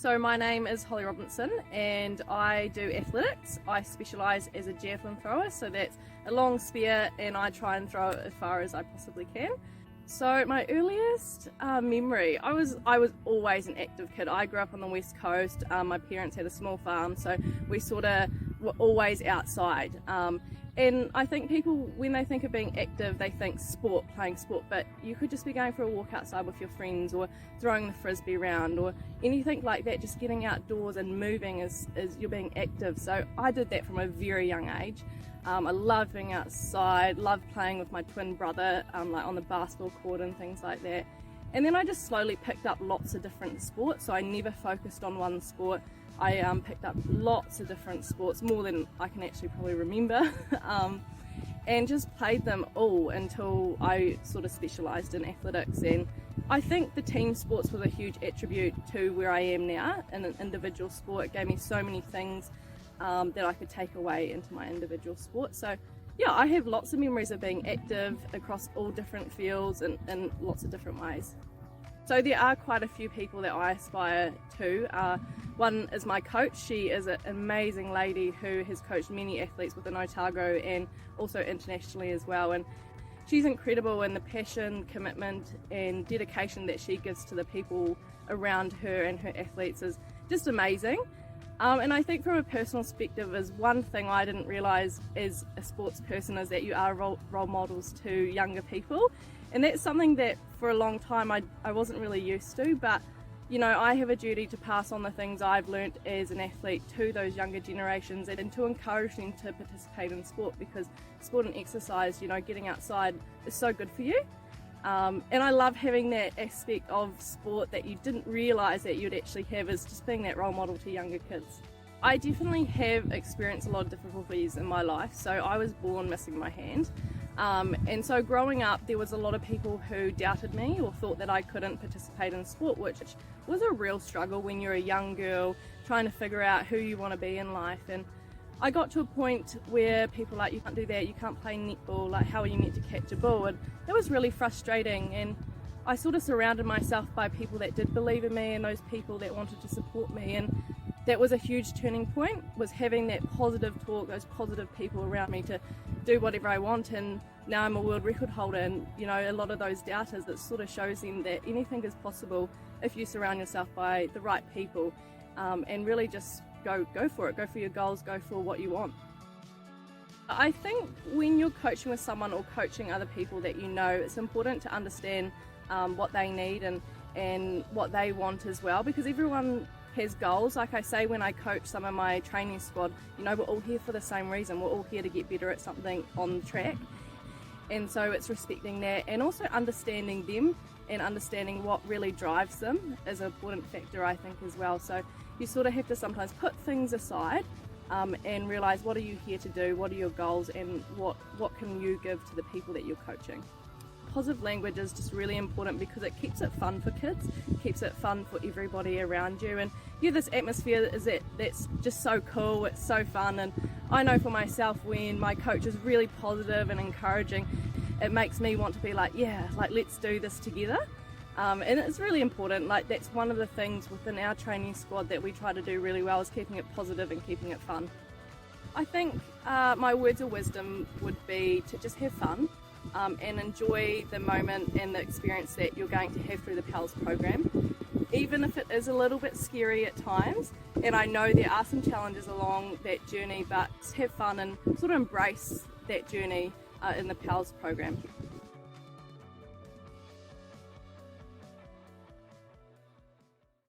So my name is Holly Robinson and I do athletics. I specialise as a javelin thrower, so that's a long spear and I try and throw it as far as I possibly can. So my earliest memory, I was always an active kid. I grew up on the West Coast. My parents had a small farm, so we sort of were always outside. And I think people, when they think of being active, they think sport, playing sport, but you could just be going for a walk outside with your friends or throwing the frisbee around or anything like that. Just getting outdoors and moving is you're being active. So I did that from a very young age. I loved being outside, loved playing with my twin brother, like on the basketball court and things like that. And then I just slowly picked up lots of different sports, so I never focused on one sport. I picked up lots of different sports, more than I can actually probably remember, and just played them all until I sort of specialised in athletics. And I think the team sports was a huge attribute to where I am now in an individual sport. It gave me so many things that I could take away into my individual sport. So yeah, I have lots of memories of being active across all different fields and in lots of different ways. So there are quite a few people that I aspire to. One is my coach. She is an amazing lady who has coached many athletes within Otago and also internationally as well. And she's incredible in the passion, commitment and dedication that she gives to the people around her and her athletes is just amazing. And I think from a personal perspective is one thing I didn't realise as a sports person is that you are role models to younger people. And that's something that for a long time I wasn't really used to, but you know, I have a duty to pass on the things I've learnt as an athlete to those younger generations and to encourage them to participate in sport, because sport and exercise, you know, getting outside is so good for you. And I love having that aspect of sport that you didn't realise that you'd actually have, is just being that role model to younger kids. I definitely have experienced a lot of difficulties in my life. So I was born missing my hand. And so growing up, there was a lot of people who doubted me or thought that I couldn't participate in sport, which was a real struggle when you're a young girl trying to figure out who you want to be in life. And I got to a point where people were like, you can't do that, you can't play netball, like how are you meant to catch a ball? And it was really frustrating. And I sort of surrounded myself by people that did believe in me and those people that wanted to support me. And that was a huge turning point, was having that positive talk, those positive people around me to do whatever I want. And now I'm a world record holder, and you know, a lot of those doubters, it sort of shows them that anything is possible if you surround yourself by the right people, and really just go for it, go for your goals, go for what you want. I think when you're coaching with someone or coaching other people that you know, it's important to understand what they need and what they want as well, because everyone has goals. Like I say, when I coach some of my training squad, you know, we're all here for the same reason. We're all here to get better at something on the track. And so it's respecting that and also understanding them and understanding what really drives them is an important factor, I think, as well. So you sort of have to sometimes put things aside and realise, what are you here to do, what are your goals, and what can you give to the people that you're coaching. Positive language is just really important because it keeps it fun for kids, keeps it fun for everybody around you, and yeah, this atmosphere that's just so cool, it's so fun. And I know for myself, when my coach is really positive and encouraging, it makes me want to be like, yeah, like let's do this together. And it's really important. Like that's one of the things within our training squad that we try to do really well, is keeping it positive and keeping it fun. I think my words of wisdom would be to just have fun. And enjoy the moment and the experience that you're going to have through the PALS program, even if it is a little bit scary at times. And I know there are some challenges along that journey, but have fun and sort of embrace that journey in the PALS program.